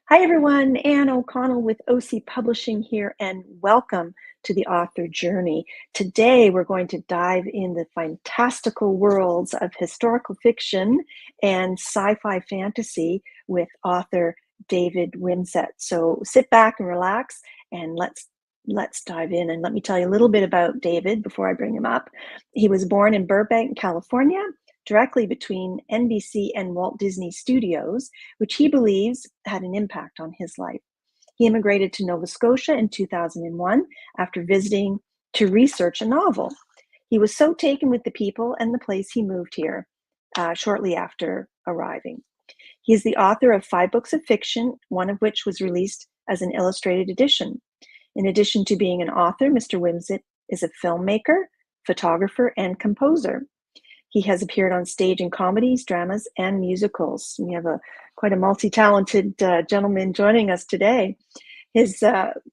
Hi, everyone. Anne O'Connell with OC Publishing here, and welcome to the author journey. Today, we're going to dive in the fantastical worlds of historical fiction and sci-fi fantasy with author David Wimsett. So sit back and relax, and let's dive in. And let me tell you a little bit about David before I bring him up. He was born in Burbank, California, directly between NBC and Walt Disney Studios, which he believes had an impact on his life. He immigrated to Nova Scotia in 2001 after visiting to research a novel. He was so taken with the people and the place he moved here shortly after arriving. He is the author of 5 books of fiction, one of which was released as an illustrated edition. In addition to being an author, Mr. Wimsett is a filmmaker, photographer, and composer. He has appeared on stage in comedies, dramas, and musicals. We have quite a multi-talented gentleman joining us today. His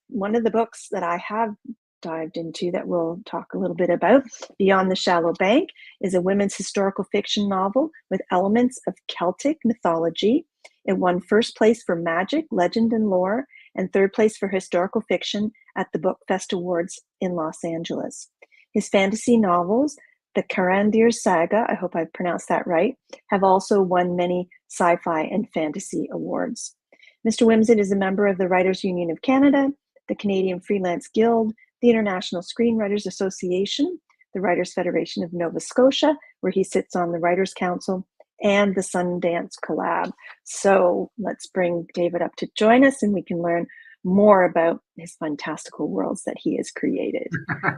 one of the books that I have dived into that we'll talk a little bit about, Beyond the Shallow Bank, is a women's historical fiction novel with elements of Celtic mythology. It won first place for magic, legend, and lore, and third place for historical fiction at the Book Fest Awards in Los Angeles. His fantasy novels, the Carandir Saga, I hope I pronounced that right, have also won many sci-fi and fantasy awards. Mr. Wimsett is a member of the Writers' Union of Canada, the Canadian Freelance Guild, the International Screenwriters Association, the Writers' Federation of Nova Scotia, where he sits on the Writers' Council, and the Sundance Collab. So let's bring David up to join us, and we can learn more about his fantastical worlds that he has created.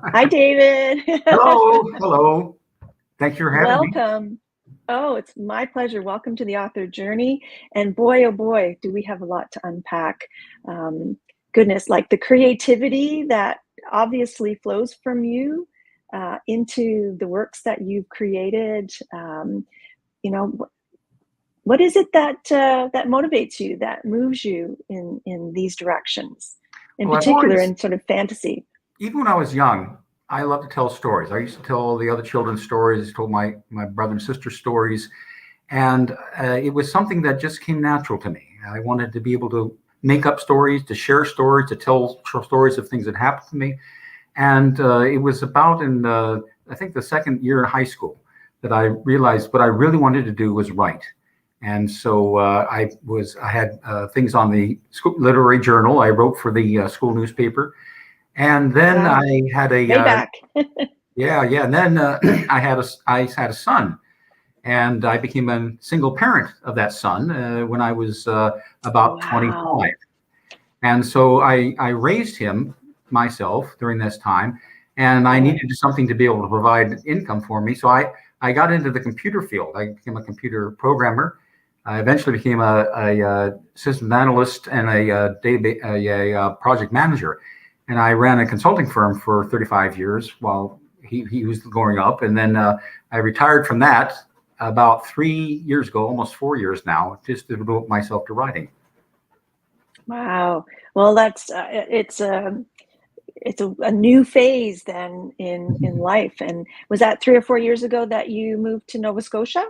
Hi, David. Hello. Thanks for having me. Welcome. Oh, it's my pleasure. Welcome to the author journey. And boy, oh boy, do we have a lot to unpack. Goodness, like the creativity that obviously flows from you into the works that you've created. What is it that motivates you, that moves you in these directions, in particular in sort of fantasy? Even when I was young, I loved to tell stories. I used to tell all the other children's stories, told my brother and sister stories, and it was something that just came natural to me. I wanted to be able to make up stories, to share stories, to tell stories of things that happened to me. And it was about in I think the second year in high school that I realized what I really wanted to do was write. And so I had things on the school literary journal. I wrote for the school newspaper, and then Wow. I had a Payback. And then I had a son, and I became a single parent of that son when I was about 25. And so I raised him myself during this time, and I needed something to be able to provide income for me. So I got into the computer field. I became a computer programmer. I eventually became a systems analyst and a project manager. And I ran a consulting firm for 35 years while he was growing up. And then I retired from that about 3 years ago, almost 4 years now, just to devote myself to writing. Wow. Well, that's it's a new phase then in life. And was that 3 or 4 years ago that you moved to Nova Scotia?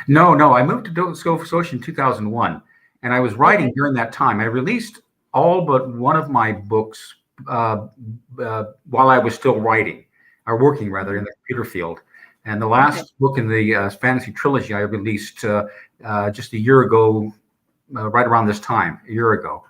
No. I moved to Nova Scotia in 2001, and I was writing during that time. I released all but one of my books while I was still writing, or working rather, in the computer field. And the last book in the fantasy trilogy I released just a year ago, right around this time, a year ago.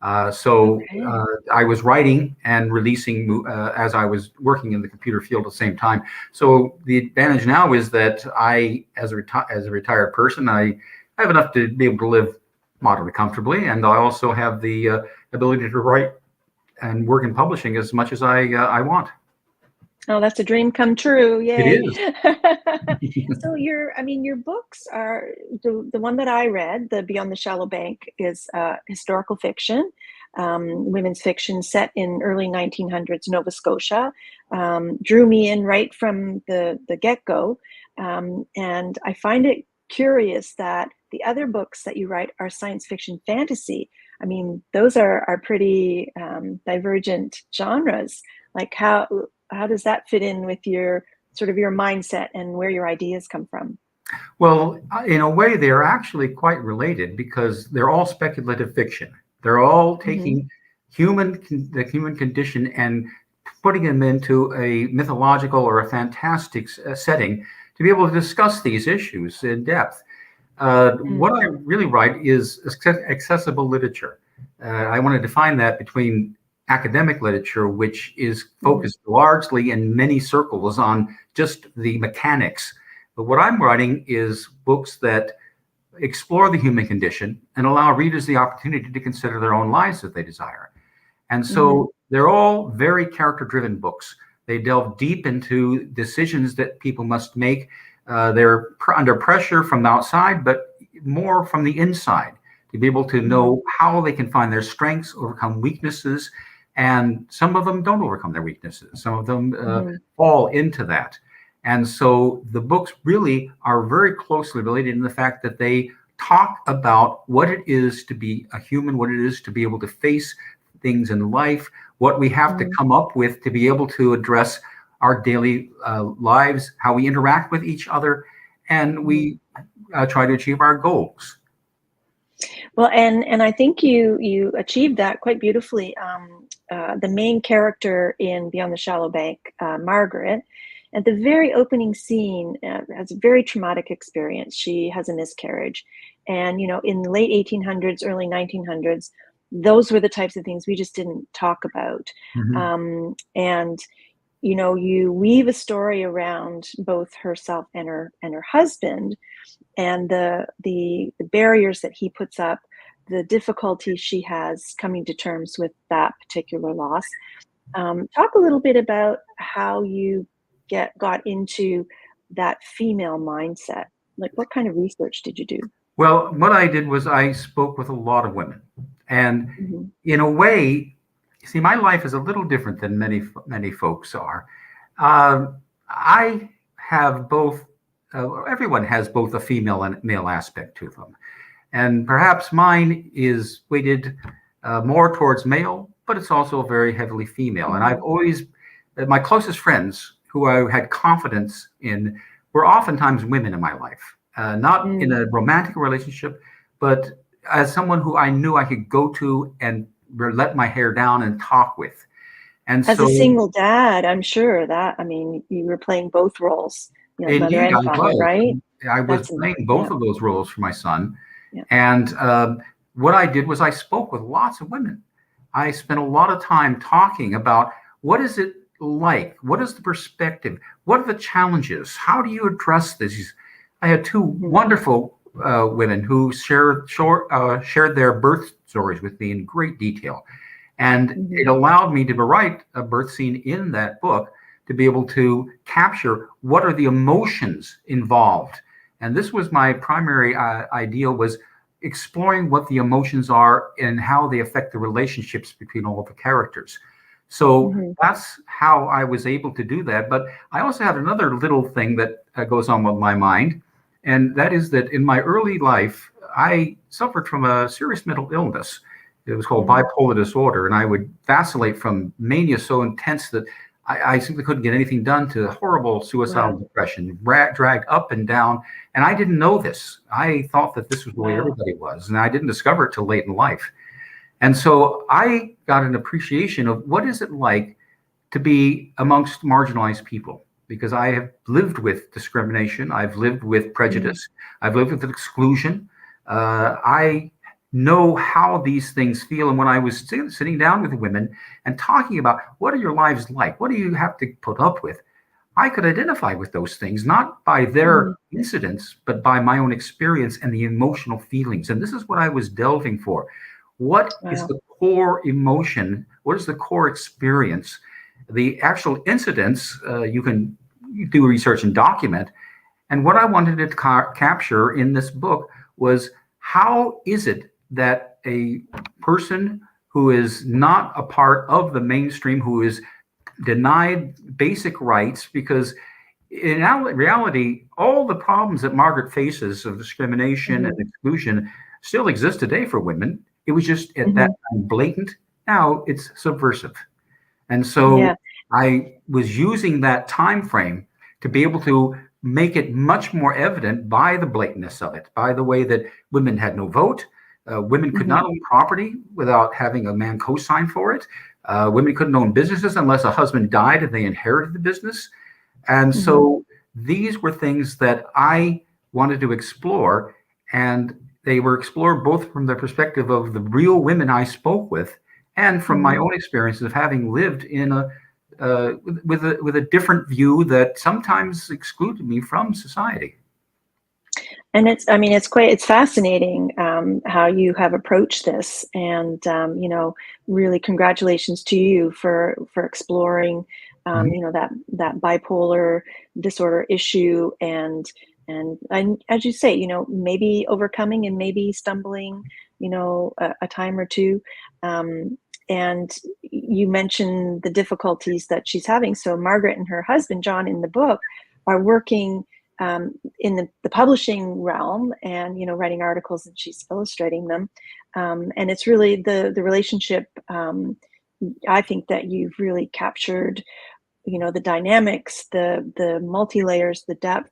I was writing and releasing as I was working in the computer field at the same time. So the advantage now is that I, as a retired person, I have enough to be able to live moderately comfortably, and I also have the ability to write and work in publishing as much as I want. Oh, that's a dream come true. Yay. It is. So your books are, the one that I read, the Beyond the Shallow Bank, is historical fiction, women's fiction set in early 1900s Nova Scotia. Drew me in right from the get-go. And I find it curious that the other books that you write are science fiction fantasy. I mean, those are pretty divergent genres. Like how does that fit in with your sort of your mindset and where your ideas come from? Well, in a way, they're actually quite related because they're all speculative fiction. They're all Mm-hmm. taking the human condition and putting them into a mythological or a fantastic setting to be able to discuss these issues in depth. What I really write is accessible literature. I want to define that between academic literature, which is Mm-hmm. focused largely in many circles on just the mechanics. But what I'm writing is books that explore the human condition and allow readers the opportunity to consider their own lives if they desire. And Mm-hmm. so they're all very character driven books. They delve deep into decisions that people must make. They're under pressure from the outside, but more from the inside to be able to Mm-hmm. know how they can find their strengths, overcome weaknesses. And some of them don't overcome their weaknesses, some of them Mm-hmm. fall into that. And so the books really are very closely related in the fact that they talk about what it is to be a human, what it is to be able to face things in life, what we have to Mm-hmm. come up with to be able to address our daily lives, how we interact with each other, and Mm-hmm. we try to achieve our goals. Well, and I think you achieved that quite beautifully. The main character in Beyond the Shallow Bank, Margaret, at the very opening scene, has a very traumatic experience. She has a miscarriage, and in the late 1800s, early 1900s, those were the types of things we just didn't talk about. Mm-hmm. And you weave a story around both herself and her husband, and the barriers that he puts up, the difficulty she has coming to terms with that particular loss. Talk a little bit about how you got into that female mindset. Like, what kind of research did you do? Well, what I did was I spoke with a lot of women, and Mm-hmm. in a way, see, my life is a little different than many folks are. I have both. Everyone has both a female and male aspect to them, and perhaps mine is weighted more towards male, but it's also very heavily female. And Mm-hmm. I've always, my closest friends who I had confidence in were oftentimes women in my life, not in Mm. a romantic relationship, but as someone who I knew I could go to and let my hair down and talk with. And As a so, single dad, I'm sure that, I mean, you were playing both roles, mother indeed, and father, right? I was That's playing yeah, both of those roles for my son. yeah. And what I did was I spoke with lots of women. I spent a lot of time talking about what is it like? What is the perspective? What are the challenges? How do you address this? I had two Mhm. wonderful women who shared their birth stories with me in great detail. And it Mhm. allowed me to write a birth scene in that book to be able to capture what are the emotions involved. And this was my primary idea, was exploring what the emotions are and how they affect the relationships between all the characters. So Mhm. that's how I was able to do that. But I also had another little thing that goes on with my mind, and that is that in my early life, I suffered from a serious mental illness. It was called Mhm. bipolar disorder, and I would vacillate from mania so intense that I simply couldn't get anything done to horrible suicidal Wow. depression, dragged up and down. And I didn't know this. I thought that this was the way Wow. everybody was, and I didn't discover it till late in life. And so I got an appreciation of what is it like to be amongst marginalized people, because I have lived with discrimination, I've lived with Mhm. prejudice, I've lived with exclusion. I know how these things feel. And when I was sitting down with women and talking about what are your lives like, what do you have to put up with, I could identify with those things, not by their Mhm. incidents, but by my own experience and the emotional feelings. And this is what I was delving for. What is Wow. the core emotion? What is the core experience? The actual incidents, you can do research and document. And what I wanted to capture in this book was, how is it that a person who is not a part of the mainstream, who is denied basic rights, because in reality, all the problems that Margaret faces of discrimination and Mhm. exclusion still exist today for women. It was just at that Mhm. time blatant. Now it's subversive. And so Yeah. I was using that time frame to be able to make it much more evident by the blatantness of it, by the way that women had no vote, women could not own property without having a man co-sign for it. Women couldn't own businesses unless a husband died and they inherited the business. And so these were things that I wanted to explore, and they were explored both from the perspective of the real women I spoke with and from my own experiences of having lived in with a different view that sometimes excluded me from society. And it's fascinating how you have approached this, and really congratulations to you for exploring, that bipolar disorder issue, and as you say, maybe overcoming and maybe stumbling, a time or two. And you mentioned the difficulties that she's having. So Margaret and her husband, John, in the book, are working in the publishing realm, and writing articles, and she's illustrating them, and it's really the relationship. I think that you've really captured, the dynamics, the multi layers, the depth.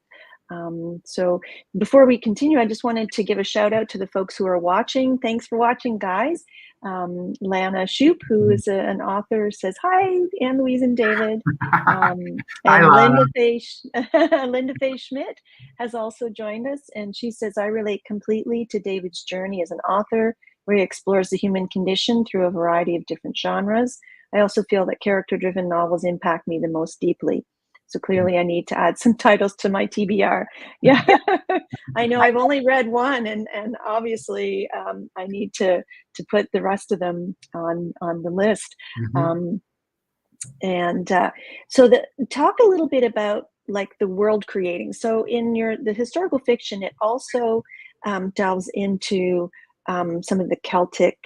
So before we continue, I just wanted to give a shout out to the folks who are watching. Thanks for watching, guys. Lana Shoup, who is an author, says hi, Anne Louise and David. And Linda Faye Schmidt has also joined us, and she says, I relate completely to David's journey as an author, where he explores the human condition through a variety of different genres. I also feel that character-driven novels impact me the most deeply. So clearly I need to add some titles to my TBR. Yeah, I know I've only read one, and obviously I need to put the rest of them on the list. So talk a little bit about like the world creating. So in the historical fiction, it also delves into some of the Celtic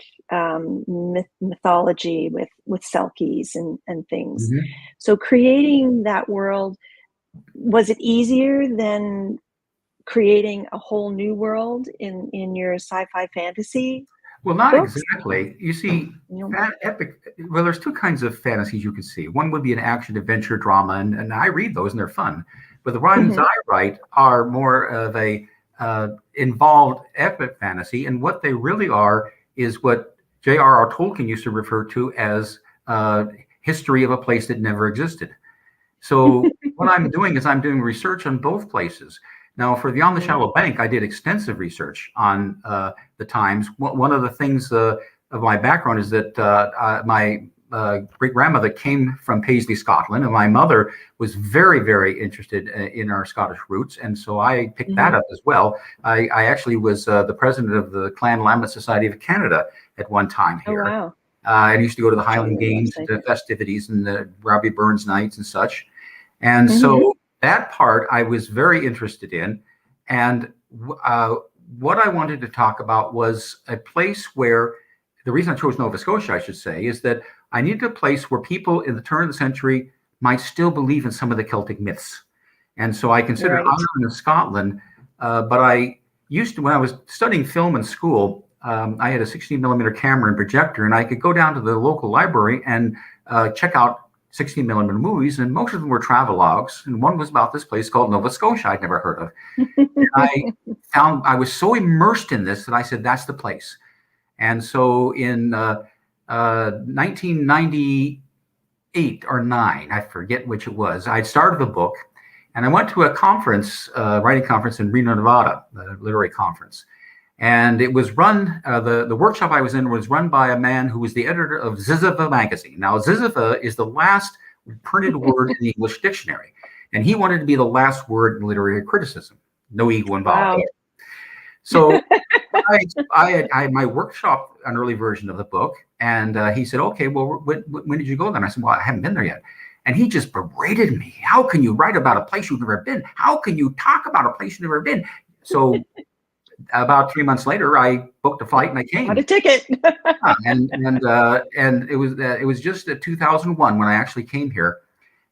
mythology with Selkies and things. So creating that world, was it easier than creating a whole new world in your sci-fi fantasy? Well, not exactly. You see, that epic. Well, there's two kinds of fantasies you can see. One would be an action adventure drama, and I read those and they're fun. But the ones I write are more of a involved epic fantasy, and what they really are is what J.R.R. Tolkien used to refer to as history of a place that never existed. So what I'm doing is I'm doing research on both places. Now, for the On the Shallow Bank, I did extensive research on the times. One of the things of my background is that my great-grandmother came from Paisley, Scotland, and my mother was very, very interested in our Scottish roots, and so I picked that up as well. I actually was the president of the Clan Lambeth Society of Canada at one time here. Oh, wow. I used to go to the Highland Games, the festivities, and the Robbie Burns nights and such. And so that part I was very interested in. And what I wanted to talk about was a place where, the reason I chose Nova Scotia, I should say, is that I needed a place where people in the turn of the century might still believe in some of the Celtic myths. And so I considered Ireland and Scotland, but I used to, when I was studying film in school, I had a 16mm camera and projector, and I could go down to the local library and check out 16mm movies, and most of them were travelogues, and one was about this place called Nova Scotia I'd never heard of. And I was so immersed in this that I said, that's the place. And so in 1998 or 9, I forget which it was, I started the book, and I went to a conference, writing conference in Reno, Nevada, a literary conference. And it was run, the workshop I was in was run by a man who was the editor of Ziziva magazine. Now, Ziziva is the last printed word in the English dictionary. And he wanted to be the last word in literary criticism. No ego involved. Wow. So I had my workshop, an early version of the book. And he said, okay, well, when did you go there? And I said, well, I haven't been there yet. And he just berated me. How can you write about a place you've never been? How can you talk about a place you've never been? So about 3 months later, I booked a flight and I came. Got a ticket. and it was just 2001 when I actually came here,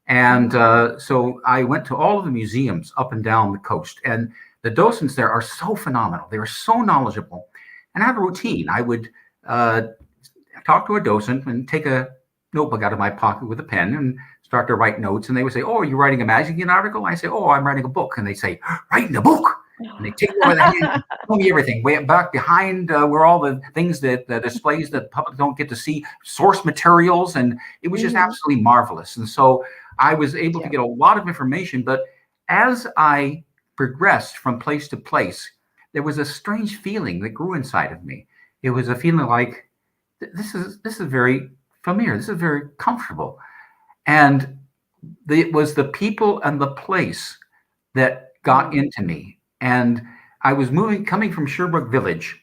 and so I went to all of the museums up and down the coast, and the docents there are so phenomenal. They are so knowledgeable, and I have a routine. I would talk to a docent and take a notebook out of my pocket with a pen and start to write notes, and they would say, "Oh, are you writing a magazine article?" I say, "Oh, I'm writing a book," and they say, "Writing a book? And they take you by the hand and show me everything. Way back behind where all the things that the displays that the public don't get to see, source materials, and it was just absolutely marvelous. And so I was able to get a lot of information. But as I progressed from place to place, there was a strange feeling that grew inside of me. It was a feeling like this is very familiar. This is very comfortable. And it was the people and the place that got into me. And I was coming from Sherbrooke Village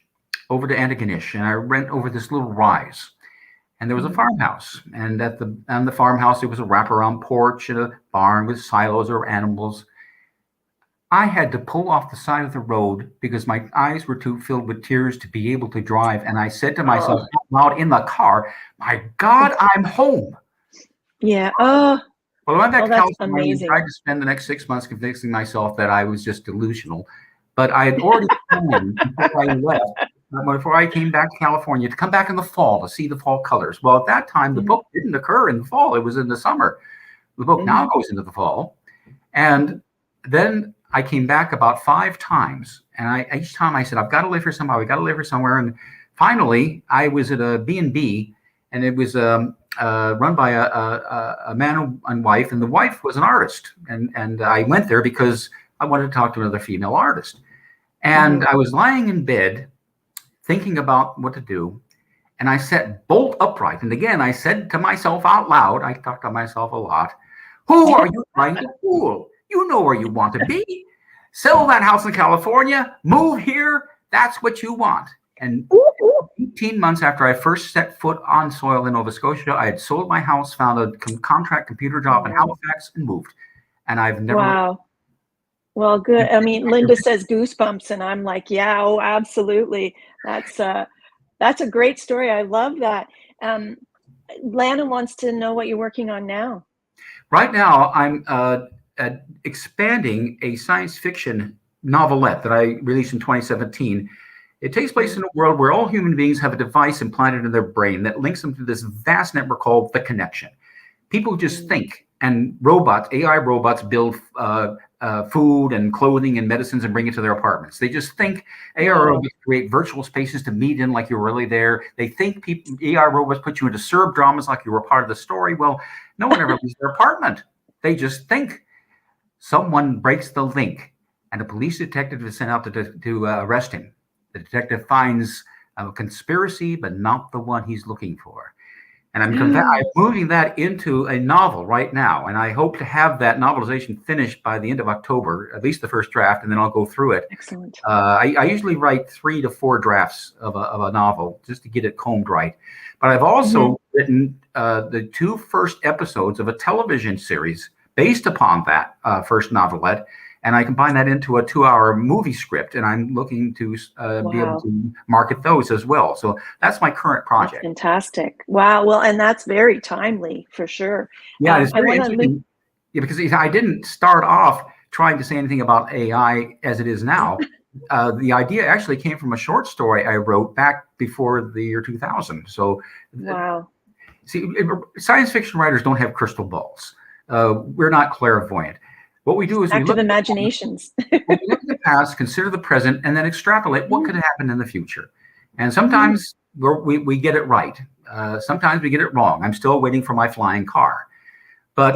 over to Antigonish, and I went over this little rise. And there was a farmhouse. And on the farmhouse, there was a wraparound porch and a barn with silos or animals. I had to pull off the side of the road because my eyes were too filled with tears to be able to drive. And I said to myself out loud in the car, my God, I'm home. Yeah. Well, I went back to California and tried to spend the next 6 months convincing myself that I was just delusional. But I had already planned before I came back to California, to come back in the fall to see the fall colors. Well, at that time, the book didn't occur in the fall. It was in the summer. The book now goes into the fall. And then I came back about 5 times. And each time I said, I've got to live here somehow. I've got to live here somewhere. And finally, I was at a B&B, and it was run by a man and wife, and the wife was an artist. And I went there because I wanted to talk to another female artist. And I was lying in bed thinking about what to do. And I sat bolt upright. And again, I said to myself out loud, I talk to myself a lot, who are you trying to fool? You know where you want to be. Sell that house in California, move here. That's what you want. And 18 months after I first set foot on soil in Nova Scotia, I had sold my house, found a contract computer job in Halifax, and moved. And I've never. Wow. Well, good. I mean, Linda says goosebumps, and I'm like, yeah, oh, absolutely. That's a great story. I love that. Lana wants to know what you're working on now. Right now, I'm expanding a science fiction novelette that I released in 2017. It takes place in a world where all human beings have a device implanted in their brain that links them to this vast network called the connection. People just think, and robots, AI robots, build food and clothing and medicines and bring it to their apartments. They just think AI robots create virtual spaces to meet in like you're really there. They think AI robots put you into serve dramas like you were part of the story. Well, no one ever leaves their apartment. They just think. Someone breaks the link, and a police detective is sent out to arrest him. The detective finds a conspiracy, but not the one he's looking for. And I'm moving that into a novel right now, and I hope to have that novelization finished by the end of October, at least the first draft, and then I'll go through it. Excellent. I usually write 3 to 4 drafts of a novel just to get it combed right. But I've also written the 2 first episodes of a television series based upon that first novelette, and I combine that into a 2-hour movie script, and I'm looking to be able to market those as well. So that's my current project. That's fantastic. Wow. Well, and that's very timely for sure. Yeah, it's very interesting. Because I didn't start off trying to say anything about AI as it is now. The idea actually came from a short story I wrote back before the year 2000. So, see, science fiction writers don't have crystal balls. We're not clairvoyant. What we do is we look imaginations. We look at the past, consider the present, and then extrapolate what could happen in the future. And sometimes we get it right. Sometimes we get it wrong. I'm still waiting for my flying car. But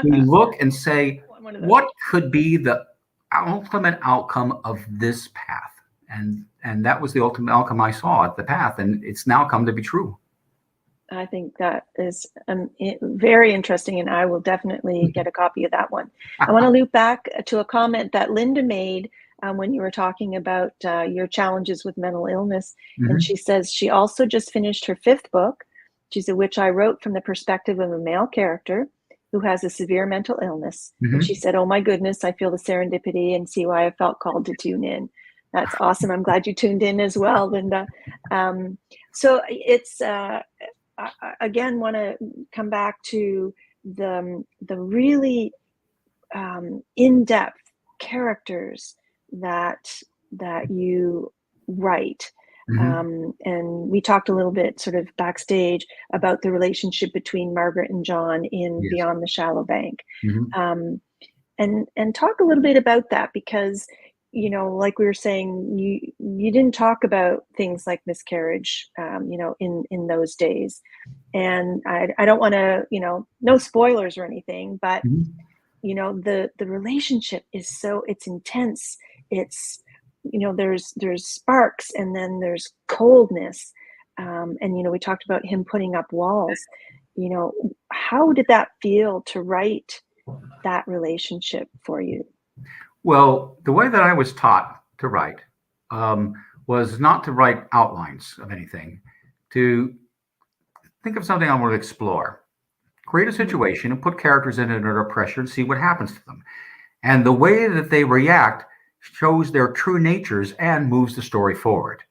we look and say, what could be the ultimate outcome of this path? And that was the ultimate outcome I saw at the path, and it's now come to be true. I think that is very interesting, and I will definitely get a copy of that one. I want to loop back to a comment that Linda made when you were talking about your challenges with mental illness. And she says she also just finished her 5th book. She said, which I wrote from the perspective of a male character who has a severe mental illness. And she said, oh my goodness, I feel the serendipity and see why I felt called to tune in. That's awesome. I'm glad you tuned in as well, Linda. So it's... I again want to come back to the really in-depth characters that you write. And we talked a little bit sort of backstage about the relationship between Margaret and John in Beyond the Shallow Bank. And talk a little bit about that, because like we were saying, you didn't talk about things like miscarriage, in those days. And I don't want to, no spoilers or anything, but Mhm. the relationship is it's intense. It's there's sparks, and then there's coldness. And we talked about him putting up walls. How did that feel to write that relationship for you? Well, the way that I was taught to write um, was not to write outlines of anything, to think of something I want to explore, create a Mhm. situation and put characters in it under pressure and see what happens to them. And the way that they react shows their true natures and moves the story forward.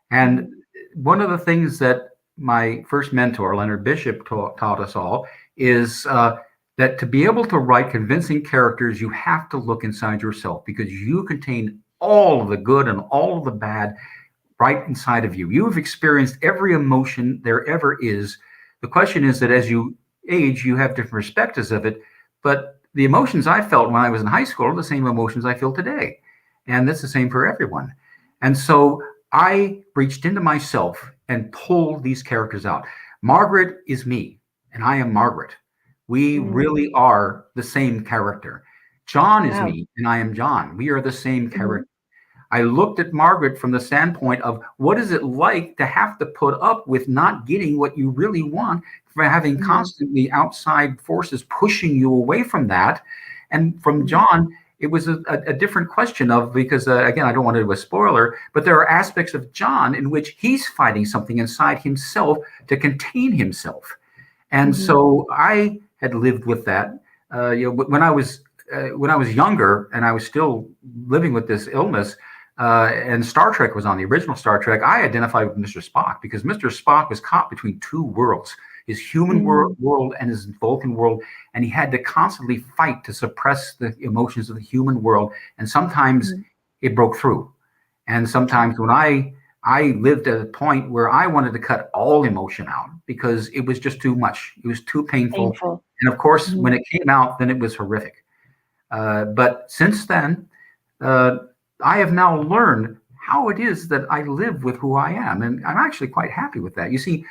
And Mhm. one of the things that my first mentor, Leonard Bishop, taught us all is that to be able to write convincing characters, you have to look inside yourself, because you contain all of the good and all of the bad right inside of you. You've experienced every emotion there ever is. The question is that as you age, you have different perspectives of it. But the emotions I felt when I was in high school are the same emotions I feel today. And that's the same for everyone. And so I reached into myself and pulled these characters out. Margaret is me, and I am Margaret. We Mhm. really are the same character. John is Wow. me, and I am John. We are the same Mhm. character. I looked at Margaret from the standpoint of what is it like to have to put up with not getting what you really want, for having Mhm. constantly outside forces pushing you away from that. And from Mhm. John, it was a different question of, because again, I don't want to do a spoiler, but there are aspects of John in which he's fighting something inside himself to contain himself. And Mhm. so I had lived with that. When I was younger and I was still living with this illness, and Star Trek was on, the original Star Trek, I identified with Mr. Spock, because Mr. Spock was caught between two worlds, his human Mhm. world and his Vulcan world, and he had to constantly fight to suppress the emotions of the human world. And sometimes Mhm. it broke through. And sometimes when I lived at a point where I wanted to cut all emotion out because it was just too much. It was too painful. Painful. And of course, when Mhm. it came out, then it was horrific. But since then, uh, I have now learned how it is that I live with who I am. And I'm actually quite happy with that. You see,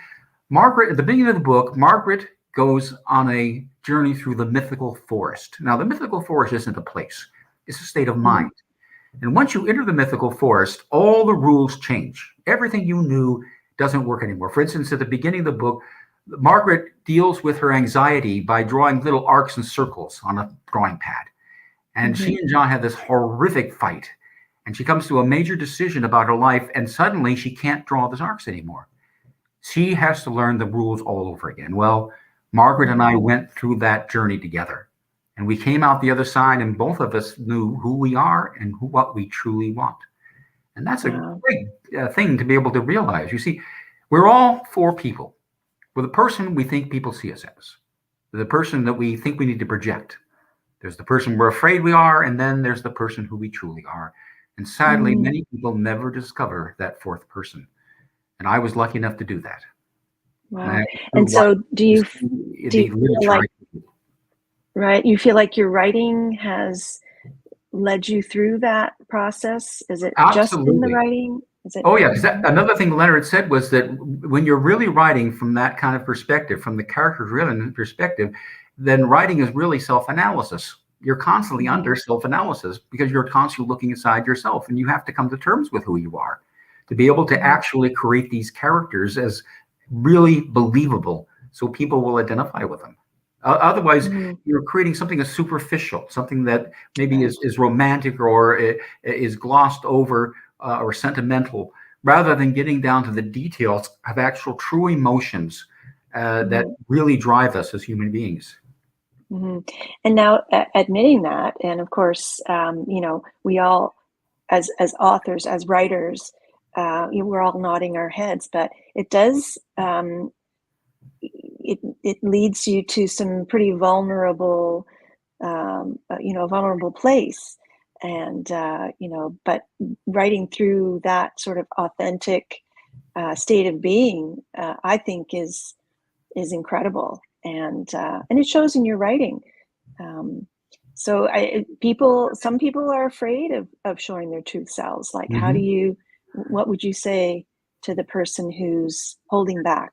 Margaret, at the beginning of the book, Margaret goes on a journey through the mythical forest. Now, the mythical forest isn't a place, it's a state of Mhm. mind. And once you enter the mythical forest, all the rules change. Everything you knew doesn't work anymore. For instance, at the beginning of the book, Margaret deals with her anxiety by drawing little arcs and circles on a drawing pad. And she Mhm. and John have this horrific fight. And she comes to a major decision about her life, and suddenly she can't draw those arcs anymore. She has to learn the rules all over again. Well, Margaret and Mhm. I went through that journey together. And we came out the other side, and both of us knew who we are and what we truly want. And that's a Wow. great thing to be able to realize. You see, we're all four people. We're the person we think people see us as, the person that we think we need to project. There's the person we're afraid we are, and then there's the person who we truly are. And sadly, Mhm. many people never discover that fourth person. And I was lucky enough to do that. And Wow. I And watch so the do you feel literature. like, right, you feel like your writing has led you through that process? Is it just in the Absolutely. writing? Is it? Oh yeah, because Mhm. another thing Leonard said was that when you're really writing from that kind of perspective, from the character's real perspective, then writing is really self-analysis. You're constantly Mhm. under self-analysis because you're constantly looking inside yourself, and you have to come to terms with who you are to be able to Mhm. actually create these characters as really believable, so people will identify with them. Otherwise, Mhm. you're creating something that's superficial, something that maybe Right. is romantic or is glossed over or sentimental, rather than getting down to the details of actual true emotions that Mhm. really drive us as human beings. Mhm. And now, admitting that, and of course, we all, as authors, as writers, we're all nodding our heads, but it does, it leads you to some pretty vulnerable, vulnerable place. And but writing through that sort of authentic state of being, I think is incredible, and it shows in your writing. Um, So some people are afraid of showing their truth selves. Like, Hmm. what would you say to the person who's holding back?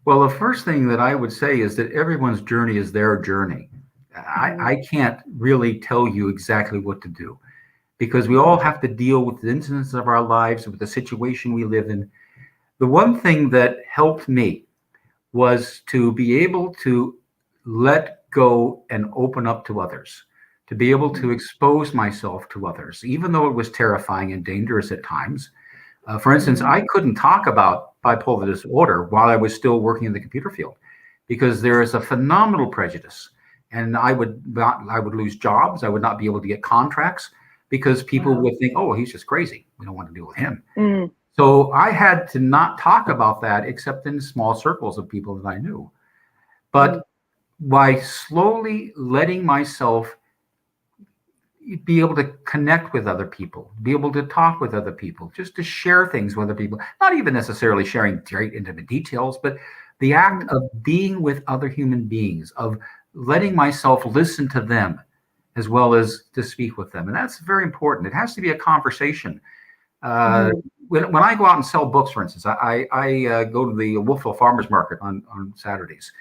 Well, the first thing that I would say is that everyone's journey is their journey. Hmm. I can't really tell you exactly what to do because we Hmm. all have to deal with the incidents of our lives, with the situation we live in. The one thing that helped me was to be able to let go and open up to others, to be able to Hmm. expose myself to others, even though it was terrifying and dangerous at times. For instance, Hmm. I couldn't talk about bipolar disorder while I was still working in the computer field because there is a phenomenal prejudice, and I would lose jobs. I would not be able to get contracts because people Wow. would think, "Oh, he's just crazy. We don't want to deal with him." Mm. So I had to not talk about that except in small circles of people that I knew. Mm. But by slowly letting myself be able to connect with other people, be able to talk with other people, just to share things with other people, not even necessarily sharing great intimate details, but the act Mm. of being with other human beings, of letting myself listen to them as well as to speak with them. And that's very important. It has to be a conversation. Uh, Mhm. when I go out and sell books, for instance, I go to the Wolfville Farmers Market on Saturdays.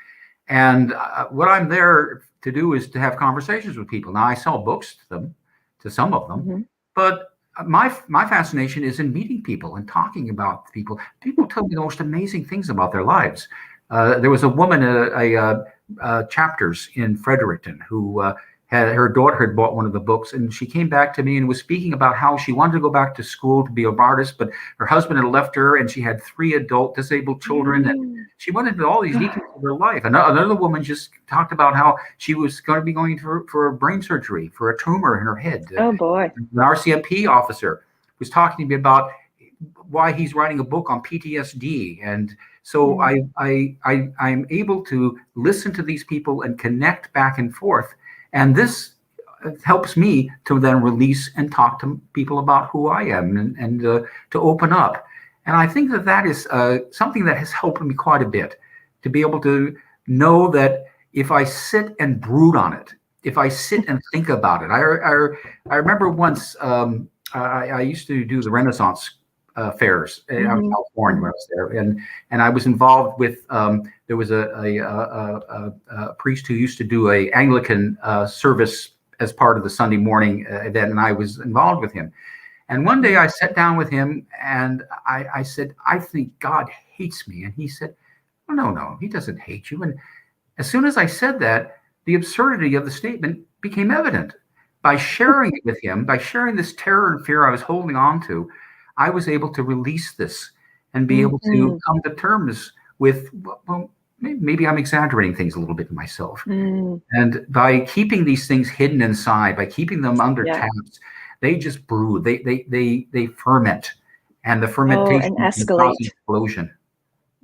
And what I'm there to do is to have conversations with people. Now, I sell books to them, to some of them, Mhm. but my fascination is in meeting people and talking about people. People tell me the most amazing things about their lives. There was a woman, chapters in Fredericton, who had her daughter had bought one of the books, and she came back to me and was speaking about how she wanted to go back to school to be an artist, but her husband had left her, and she had 3 adult disabled children, and Mm. she went into all these details of her life. Another woman just talked about how she was going to be going for a brain surgery for a tumor in her head. Oh boy. An RCMP officer was talking to me about why he's writing a book on PTSD. And so Mm. I'm able to listen to these people and connect back and forth. And this helps me to then release and talk to people about who I am and to open up. And I think that that is something that has helped me quite a bit to be able to know that if I sit and brood on it, if I sit and think about it, I remember once I used to do the Renaissance fairs out in Mhm. California when I Mhm. was there, and I was involved with. There was a priest who used to do a Anglican service as part of the Sunday morning event, and I was involved with him. And one day Mhm. I sat down with him and I said, "I think God hates me," and he said, "Oh, no, no, he doesn't hate you." And as soon as I said that, the absurdity of the statement became evident. By sharing it with him, by sharing this terror and fear I was holding on to, I was able to release this and be able to Mhm. come to terms with, well, maybe I'm exaggerating things a little bit myself. Mm. And by keeping these things hidden inside, by keeping them under Yeah. tabs, they just brew, they ferment, and the Oh, and fermentation can cause an escalate. explosion.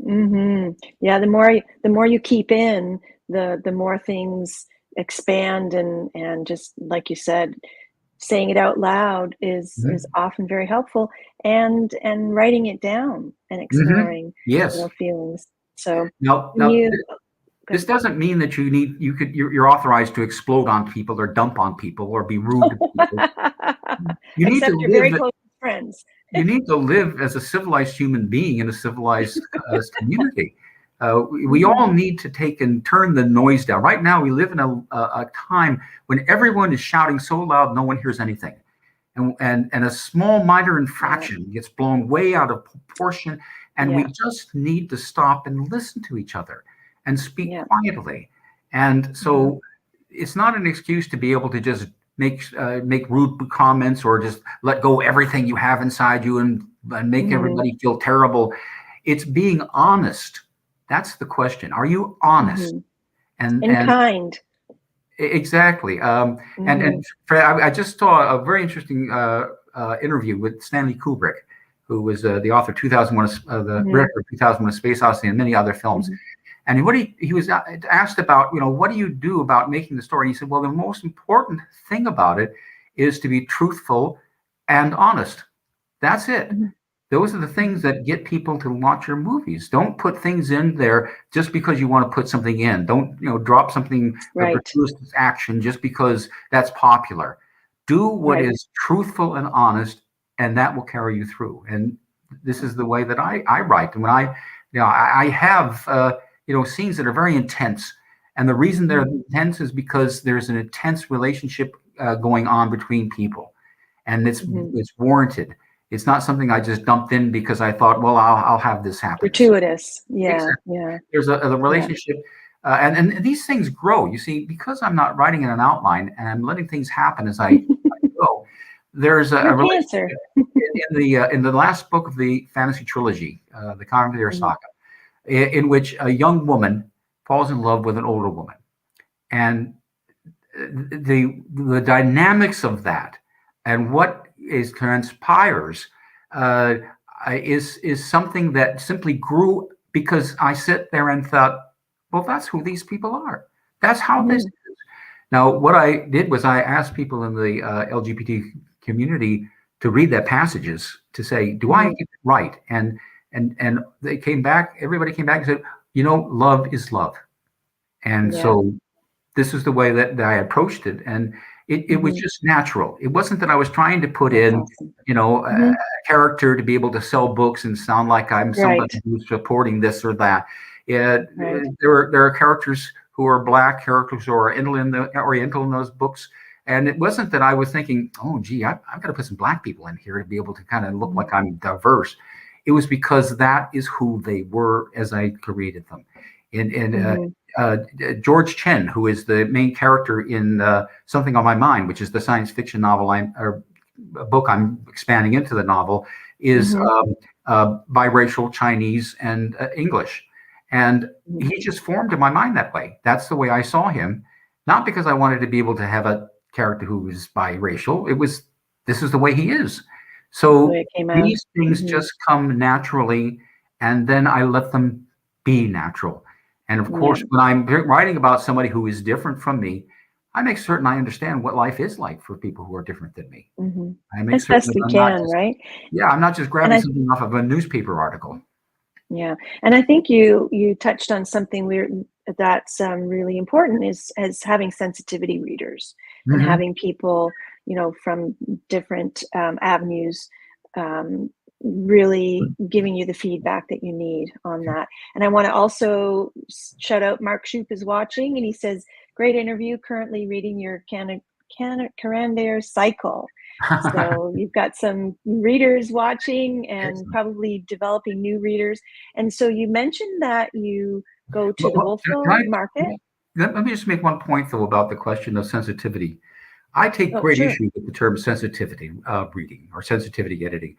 Mhm. Yeah, the more you keep in, the more things expand, and just like you said, saying it out loud is Mhm. often very helpful, and writing it down and Mhm. exploring, Yes. feelings. So when Now, you this good. doesn't mean that you're authorized to explode on people or dump on people or be rude to people. You need to Except your very live. close friends. You need to live as a civilized human being in a civilized community. We Mhm. all need to take and turn the noise down. Right now, we live in a time when everyone is shouting so loud no one hears anything. And a small minor Yeah. infraction gets blown way out of proportion. And we Yeah. just need to stop and listen to each other and speak Yeah. quietly. And Mhm. so it's not an excuse to be able to just make rude comments or just let go everything you have inside you and make Mhm. everybody feel terrible. It's being honest. That's the question. Are you honest? Mhm. And And kind. exactly. And Mhm. I just saw a very interesting interview with Stanley Kubrick, who was the author of 2001, the Mhm. director of 2001: A Space Odyssey, and many other films. Mhm. And what he was asked about, what do you do about making the story? And he said, well, the most important thing about it is to be truthful and honest. That's it. Mhm. Those are the things that get people to watch your movies. Don't put things in there just because you want to put something in. Don't, drop something, Right. gratuitous action just because that's popular. Do what Right. is truthful and honest, and that will carry you through. And this is the way that I write. And when I have, scenes that are very intense. And the reason they're intense is because there's an intense relationship going on between people, and it's warranted. It's not something I just dumped in because I thought, well, I'll have this happen. Gratuitous. Yeah. Exactly. Yeah. There's a Yeah. relationship, and these things grow. You see, because I'm not writing in an outline and I'm letting things happen as I go. There's a You're a pantser. relationship in the last book of the fantasy trilogy, the Conveyor Mhm. Saga, in which a young woman falls in love with an older woman, and the dynamics of that and what is transpires uh, is something that simply grew because I sit there and thought, well, that's who these people are. That's how this Mhm. is. Now, what I did was I asked people in the LGBT community to read their passages to say, do I Mhm. get it right? And they came back. Everybody came back and said, love is love. And Yeah. so this is the way that I approached it, and it was Mhm. just natural. It wasn't that I was trying to put That's in, awesome. a Mhm. character to be able to sell books and sound like I'm Right. somebody who's supporting this or that. Yeah, Right. there are characters who are black, characters who are Oriental in those books, and it wasn't that I was thinking, oh, gee, I've got to put some black people in here to be able to kind of look Mhm. like I'm diverse. It was because that is who they were as I created them. And Mhm. uh, George Chen, who is the main character in Something on My Mind, which is the science fiction novel or a book I'm expanding into the novel, is Mhm. biracial, Chinese and English. And Mhm. he just formed in my mind that way. That's the way I saw him, not because I wanted to be able to have a character who was biracial. This is the way he is. That's the So way it came out. these things Mhm. just come naturally, and then I let them be natural. And of Yeah. course, when I'm writing about somebody who is different from me, I make certain I understand what life is like for people who are different than me. Mhm. I make As certain best that we can, right? I'm not just And grabbing I something off of a newspaper article. Yeah, and I think you touched on something that's really important is as having sensitivity readers and Hmm. having people, from different avenues, um, really giving you the feedback that you need on that. And I want to also shout out Mark Shoup is watching, and he says, "Great interview. Currently reading your Carandair cycle." So you've got some readers watching and Excellent. probably developing new readers. And so you mentioned that you go to the Can Wolfville market. let me just make one point though about the question of sensitivity. I take Oh, great sure. issue with the term sensitivity reading or sensitivity editing.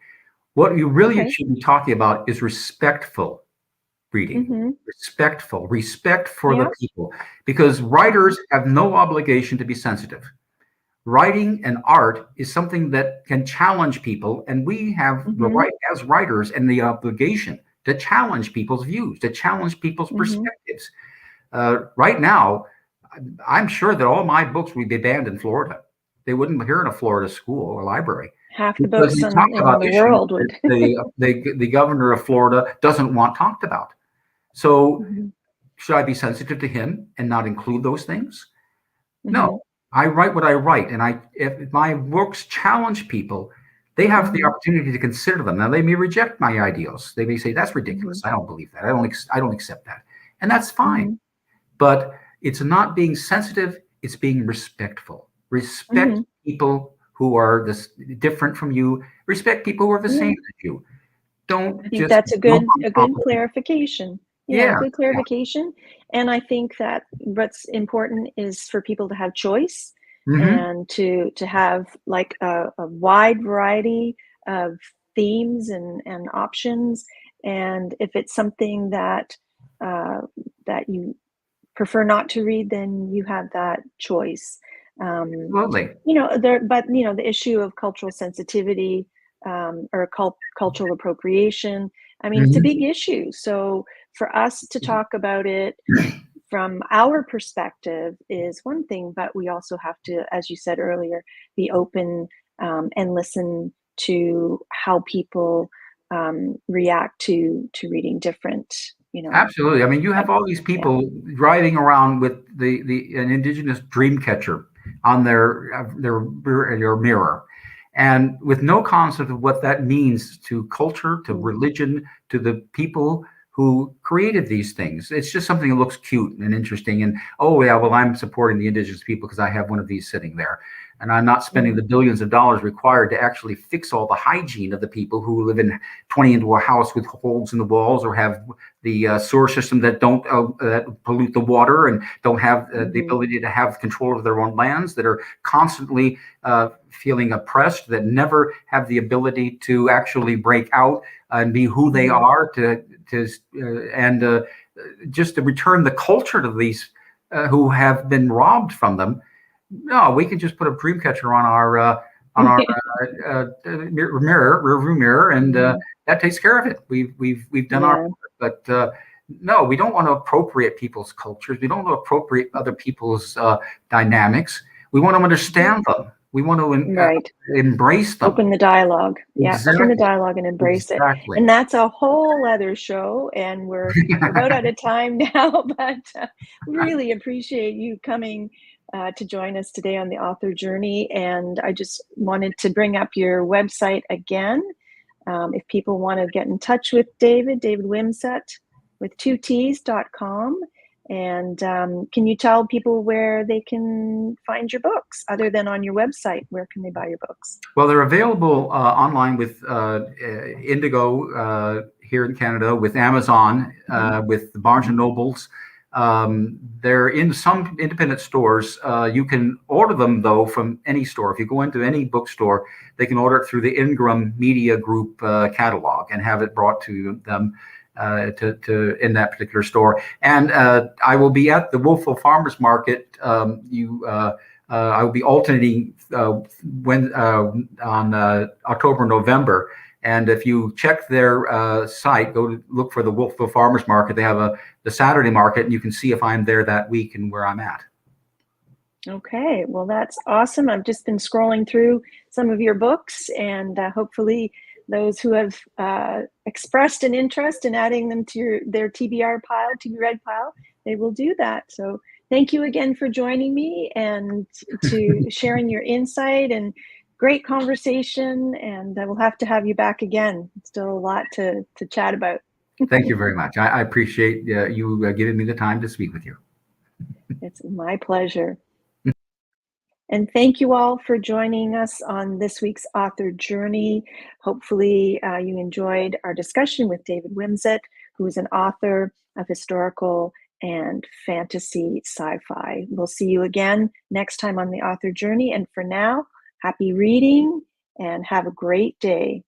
What you really Okay. should be talking about is respectful reading, Mm-hmm. respect for the Yeah. people, because Mm-hmm. writers have no obligation to be sensitive. Writing and art is something that can challenge people, and we have the Mm-hmm. right as writers and the obligation to challenge people's views, to challenge people's Mm-hmm. perspectives. Right now, I'm sure that all my books would be banned in Florida. They wouldn't appear in a Florida school or library Half the because books we talk in about the issues world that would. the governor of Florida doesn't want talked about. So, Mm-hmm. should I be sensitive to him and not include those things? Mm-hmm. No, I write what I write, and if my works challenge people, they have the Mm-hmm. opportunity to consider them. Now, they may reject my ideals. They may say that's Mm-hmm. ridiculous. I don't believe that. I don't accept that, and that's fine. Mm-hmm. But it's not being sensitive, it's being respectful. Respect Mm-hmm. people who are different from you. Respect people who are the same Yeah. as you. Don't I think just that's a jump good on a top good of people. clarification. Yeah, Yeah, good yeah. clarification. And I think that what's important is for people to have choice Hmm. and to have like a wide variety of themes and options. And if it's something uh, that you prefer not to read, then you have that choice. Um, Absolutely. but the issue of cultural sensitivity or cultural appropriation, I mean, it's a Hmm. big issue. So for us to talk about it from our perspective is one thing, but we also have to, as you said earlier, be open and listen to how people react to reading different, Absolutely. I mean, you have all these yeah. people driving around with an indigenous dream catcher on their mirror, and with no concept of what that means to culture, to Mm. religion, to the people who created these things. It's just something that looks cute and interesting. And oh yeah, well, I'm supporting the indigenous people because I have one of these sitting there. And I'm not spending the billions of dollars required to actually fix all the hygiene of the people who live in 20 into a house with holes in the walls, or have the sewer system that don't that pollute the water, and don't have the ability to have control of their own lands, that are constantly feeling oppressed, that never have the ability to actually break out and be who they are, and just to return the culture to these who have been robbed from them. No, we can just put a dream catcher on our rearview mirror, and that takes care of it. We've done our part. But no, we don't want to appropriate people's cultures. We don't want to appropriate other people's dynamics. We want to understand them. We want to embrace them. Open the dialogue. Yeah, Exactly. open the dialogue and embrace it. And that's a whole other show, and we're about out of time now, but really appreciate you coming to join us today on the author journey. And I just wanted to bring up your website again. If people want to get in touch with David Wimsett with 2ts.com. And can you tell people where they can find your books other than on your website? Where can they buy your books? Well, they're available online with Indigo here in Canada, with Amazon, with Barnes and Nobles. They're in some independent stores. You can order them, though, from any store. If you go into any bookstore, they can order it through the Ingram Media Group catalog and have it brought to them to in that particular store. And I will be at the Wolfville Farmers Market. I will be alternating on October, November. And if you check their site, go to look for the Wolfville Farmers Market. They have the Saturday market, and you can see if I'm there that week and where I'm at. Okay, well, that's awesome. I've just been scrolling through some of your books, and hopefully those who have expressed an interest in adding them to their TBR pile, TB Read pile, they will do that. So thank you again for joining me and to sharing your insight, and great conversation. And we'll have to have you back again. Still a lot to chat about. Thank you very much. I appreciate you giving me the time to speak with you. It's my pleasure. And thank you all for joining us on this week's author journey. Hopefully you enjoyed our discussion with David Wimsett, who is an author of historical and fantasy sci-fi. We'll see you again next time on the author journey. And for now, happy reading and have a great day.